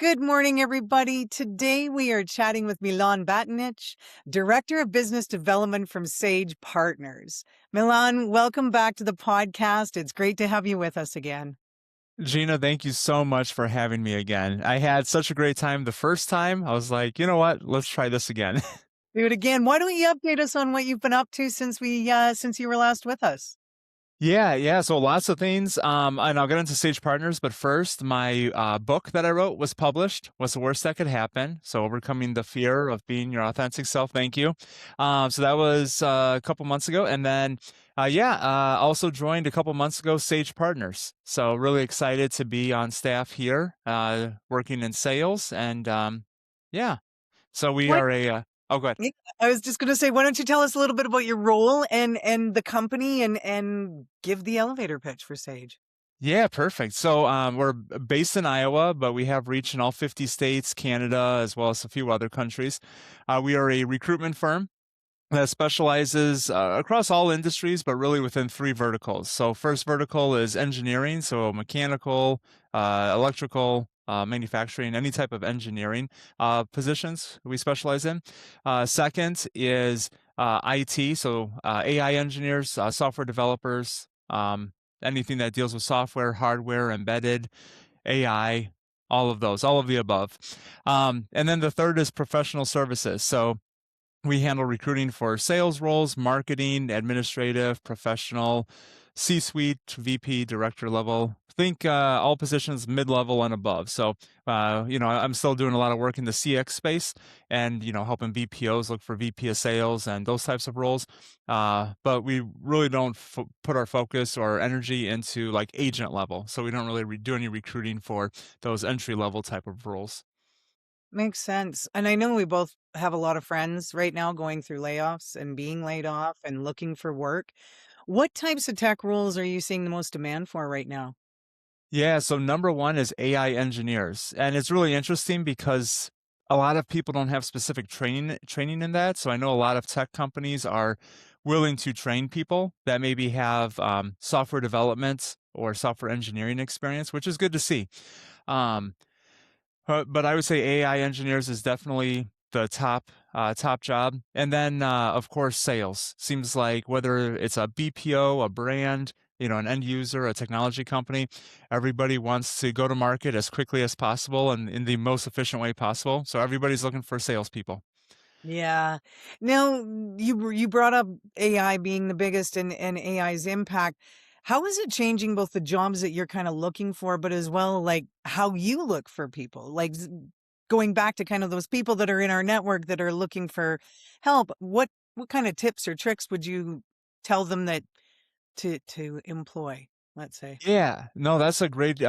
Good morning, everybody. Today we are chatting with Milan Batinich, Director of Business Development from Saige Partners. Milan, welcome back to the podcast. It's great to have you with us again. Gina, thank you so much for having me again. I had such a great time the first time. I was like, you know what? Let's try this again. Do it again. Why don't you update us on what you've been up to since you were last with us? Yeah. So lots of things. And I'll get into Sage Partners, but first, my book that I wrote was published. What's the worst that could happen? So overcoming the fear of being your authentic self. Thank you. So that was a couple months ago, and then also joined a couple months ago Sage Partners. So really excited to be on staff here, working in sales, and yeah. So we What? are oh, good. Yeah, I was just going to say, why don't you tell us a little bit about your role and the company and give the elevator pitch for Sage? Yeah, perfect. So we're based in Iowa, but we have reach in all 50 states, Canada, as well as a few other countries. We are a recruitment firm that specializes across all industries, but really within three verticals. So first vertical is engineering, so mechanical, electrical, manufacturing, any type of engineering positions we specialize in. Second is IT, so AI engineers, software developers, anything that deals with software, hardware, embedded, AI, all of those, all of the above. And then the third is professional services. So we handle recruiting for sales roles, marketing, administrative, professional, C-suite, VP, director level. Think all positions mid-level and above. So, I'm still doing a lot of work in the CX space and, helping BPOs look for VP of sales and those types of roles. But we really don't put our focus or energy into like agent level. So we don't really do any recruiting for those entry-level type of roles. Makes sense. And I know we both have a lot of friends right now going through layoffs and being laid off and looking for work. What types of tech roles are you seeing the most demand for right now? Yeah, so number one is AI engineers. And it's really interesting because a lot of people don't have specific training in that. So I know a lot of tech companies are willing to train people that maybe have software development or software engineering experience, which is good to see. Um, but I would say AI engineers is definitely the top job. And then of course sales. Seems like whether it's a BPO, a brand, an end user, a technology company, everybody wants to go to market as quickly as possible and in the most efficient way possible. So everybody's looking for salespeople. Yeah. Now, you brought up AI being the biggest and AI's impact. How is it changing both the jobs that you're kind of looking for, but as well, like how you look for people? Like going back to kind of those people that are in our network that are looking for help. What kind of tips or tricks would you tell them that to employ, let's say? Yeah, no, that's a great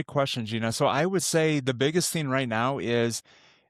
question, Gina. So I would say the biggest thing right now is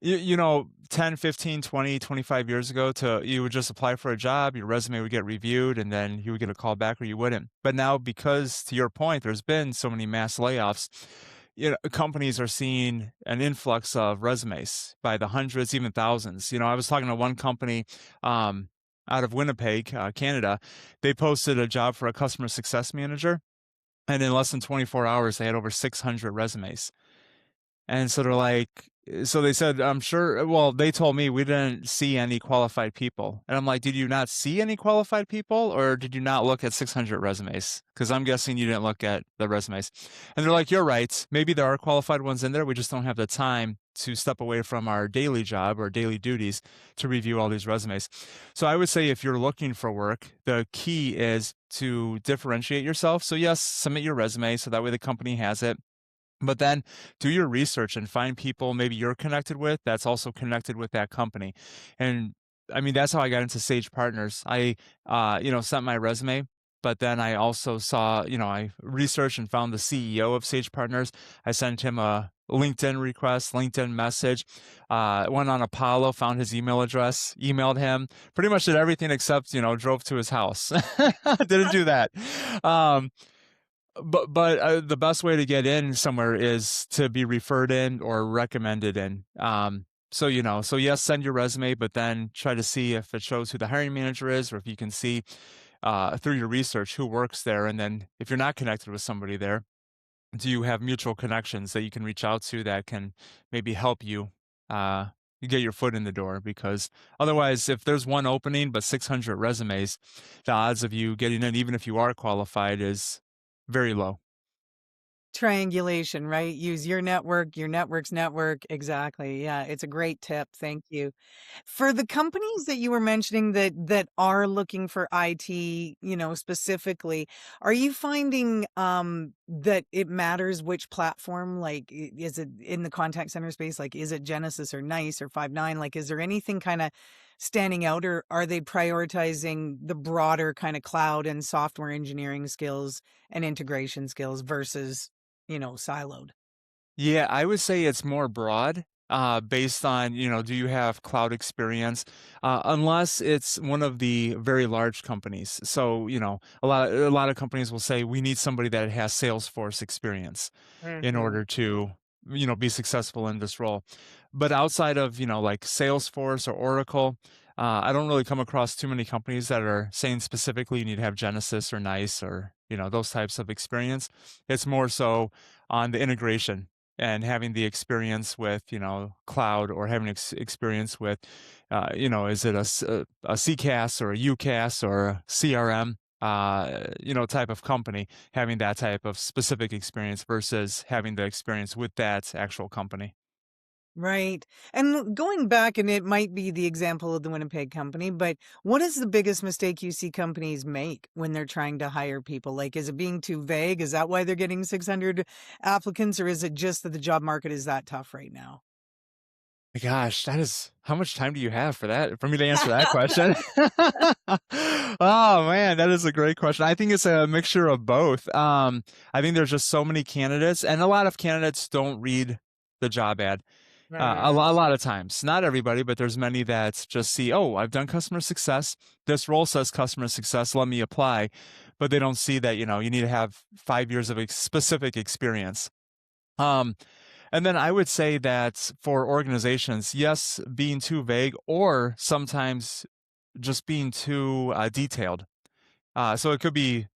10, 15, 20, 25 years ago you would just apply for a job, your resume would get reviewed, and then you would get a call back or you wouldn't. But now, because to your point, there's been so many mass layoffs, companies are seeing an influx of resumes by the hundreds, even thousands. I was talking to one company, out of Winnipeg, Canada. They posted a job for a customer success manager, and in less than 24 hours, they had over 600 resumes. And so they're like, so they said, I'm sure, well, they told me we didn't see any qualified people. And I'm like, did you not see any qualified people or did you not look at 600 resumes? Because I'm guessing you didn't look at the resumes. And they're like, you're right. Maybe there are qualified ones in there. We just don't have the time to step away from our daily job or daily duties to review all these resumes. So I would say if you're looking for work, the key is to differentiate yourself. So yes, submit your resume so that way the company has it. But then do your research and find people maybe you're connected with that's also connected with that company. And I mean, that's how I got into Sage Partners. I, sent my resume, but then I also saw, I researched and found the CEO of Sage Partners. I sent him a LinkedIn request, LinkedIn message, went on Apollo, found his email address, emailed him, pretty much did everything except, drove to his house. Didn't do that. Um, but the best way to get in somewhere is to be referred in or recommended in. So yes, send your resume, but then try to see if it shows who the hiring manager is, or if you can see through your research who works there. And then if you're not connected with somebody there, do you have mutual connections that you can reach out to that can maybe help you uh, get your foot in the door? Because otherwise, if there's one opening but 600 resumes, the odds of you getting in, even if you are qualified, is very low. Triangulation, right? Use your network's network. Exactly. Yeah, it's a great tip. Thank you. For the companies that you were mentioning that are looking for IT, specifically, are you finding that it matters which platform? Like, is it in the contact center space? Like, is it Genesys or Nice or Five9? Like, is there anything kind of standing out, or are they prioritizing the broader kind of cloud and software engineering skills and integration skills versus, siloed? Yeah, I would say it's more broad, based on, do you have cloud experience? Unless it's one of the very large companies. So, a lot of companies will say we need somebody that has Salesforce experience in Mhm. order to, be successful in this role. But outside of, like Salesforce or Oracle, I don't really come across too many companies that are saying specifically you need to have Genesis or Nice or, those types of experience. It's more so on the integration and having the experience with, cloud, or having experience with, is it a CCaaS or a UCaaS or a CRM, type of company, having that type of specific experience versus having the experience with that actual company. Right. And going back, and it might be the example of the Winnipeg company, but what is the biggest mistake you see companies make when they're trying to hire people? Like, is it being too vague? Is that why they're getting 600 applicants, or is it just that the job market is that tough right now? My gosh, that is how much time do you have for that for me to answer that question? Oh, man, that is a great question. I think it's a mixture of both. I think there's just so many candidates, and a lot of candidates don't read the job ad. A lot of times, not everybody, but there's many that just see, "Oh, I've done customer success. This role says customer success. Let me apply." But they don't see that, you need to have 5 years of specific experience. Um, and then I would say that for organizations, yes, being too vague, or sometimes just being too detailed. So it could be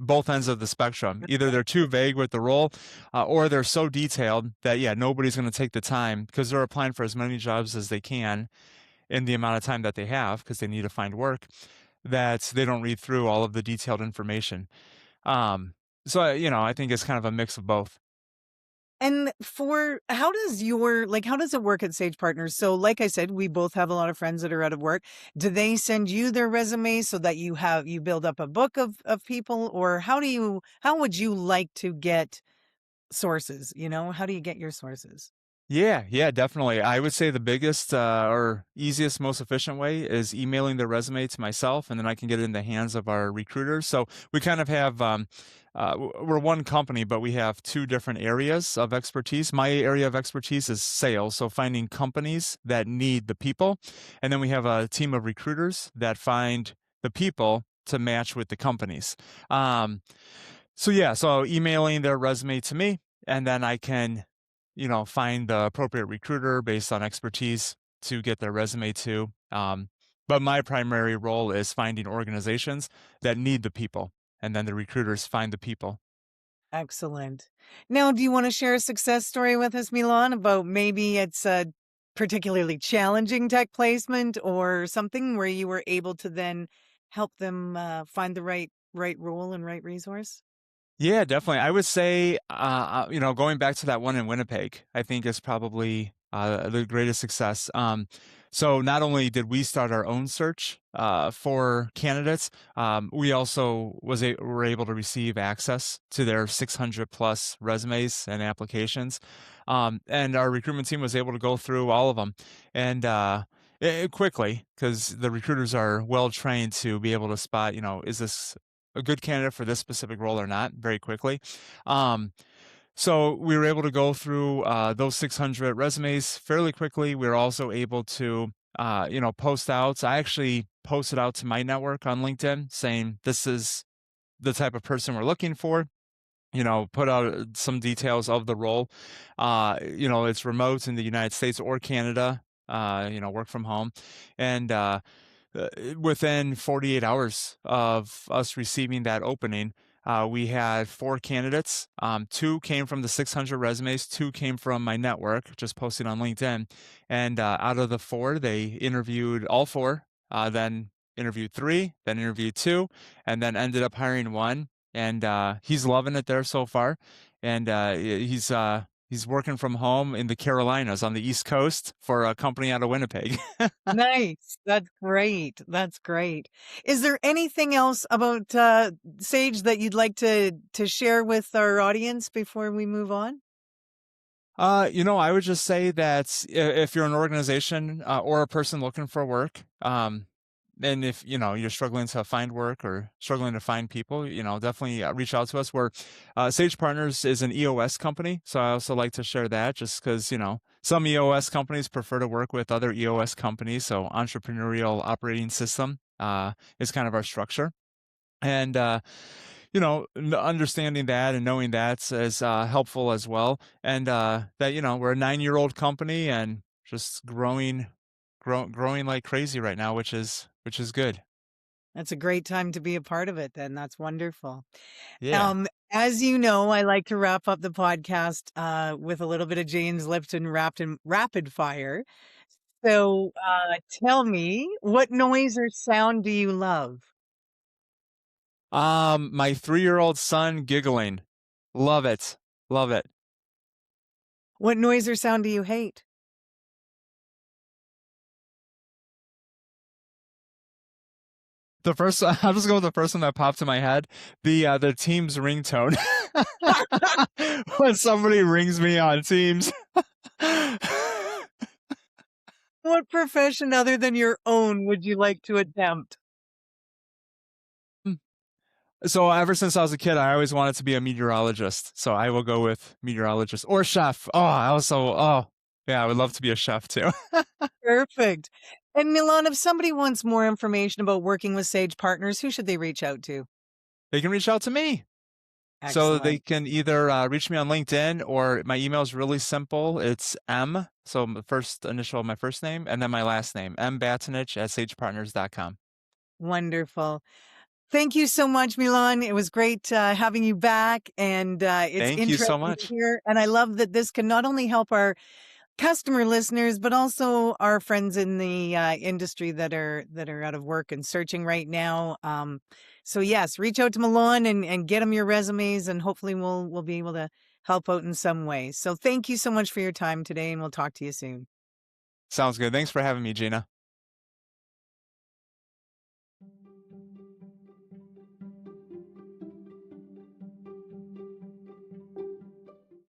both ends of the spectrum. Either they're too vague with the role, or they're so detailed that, yeah, nobody's going to take the time because they're applying for as many jobs as they can in the amount of time that they have because they need to find work, that they don't read through all of the detailed information. Um, so I think it's kind of a mix of both. And for how does it work at Sage Partners? So like I said, we both have a lot of friends that are out of work. Do they send you their resumes so that you build up a book of people, or how would you like to get sources? How do you get your sources? Yeah, yeah, definitely. I would say the biggest or easiest, most efficient way is emailing the resume to myself, and then I can get it in the hands of our recruiters. So we kind of have, we're one company, but we have two different areas of expertise. My area of expertise is sales, so finding companies that need the people. And then we have a team of recruiters that find the people to match with the companies. Um, so emailing their resume to me, and then I can, find the appropriate recruiter based on expertise to get their resume to. But my primary role is finding organizations that need the people, and then the recruiters find the people. Excellent. Now, do you want to share a success story with us, Milan, about maybe it's a particularly challenging tech placement or something where you were able to then help them find the right role and right resource? Yeah, definitely. I would say, going back to that one in Winnipeg, I think is probably the greatest success. So not only did we start our own search for candidates, we also were able to receive access to their 600 plus resumes and applications, and our recruitment team was able to go through all of them and quickly, because the recruiters are well trained to be able to spot, is this a good candidate for this specific role or not very quickly. Um, so we were able to go through those 600 resumes fairly quickly. We were also able to, post out. I actually posted out to my network on LinkedIn saying this is the type of person we're looking for. Put out some details of the role. It's remote in the United States or Canada. Work from home, and within 48 hours of us receiving that opening, We had 4 candidates. 2 came from the 600 resumes, 2 came from my network, just posted on LinkedIn. And out of the 4, they interviewed all 4, then interviewed 3, then interviewed 2, and then ended up hiring 1. And he's loving it there so far. And he's working from home in the Carolinas on the East Coast for a company out of Winnipeg. Nice. That's great. That's great. Is there anything else about Sage that you'd like to share with our audience before we move on? I would just say that if you're an organization or a person looking for work, and if you're struggling to find work or struggling to find people, definitely reach out to us. We're Sage Partners is an EOS company, so I also like to share that just because some EOS companies prefer to work with other EOS companies. So entrepreneurial operating system is kind of our structure, and understanding that and knowing that is helpful as well. And that we're a 9-year-old company and just growing like crazy right now, which is good. That's a great time to be a part of it then. That's wonderful. Yeah. As you know, I like to wrap up the podcast with a little bit of James Lipton wrapped in rapid fire. So tell me, what noise or sound do you love? My 3-year-old son giggling. Love it. Love it. What noise or sound do you hate? The first, I'll just go with the first one that popped in my head. The Teams ringtone. When somebody rings me on Teams. What profession other than your own would you like to attempt? So ever since I was a kid, I always wanted to be a meteorologist. So I will go with meteorologist or chef. Yeah, I would love to be a chef too. Perfect. And Milan, if somebody wants more information about working with Sage Partners, who should they reach out to? They can reach out to me. So they Excellent. can either reach me on LinkedIn or my email is really simple. It's so the first initial of my first name, and then my last name, mbatinich@sagepartners.com. Wonderful. Thank you so much, Milan. It was great having you back, and it's Thank you so interesting to much. hear. And I love that this can not only help our customer listeners, but also our friends in the industry that are out of work and searching right now. So yes, reach out to Milan and get them your resumes, and hopefully we'll be able to help out in some way. So thank you so much for your time today, and we'll talk to you soon. Sounds good. Thanks for having me, Gina.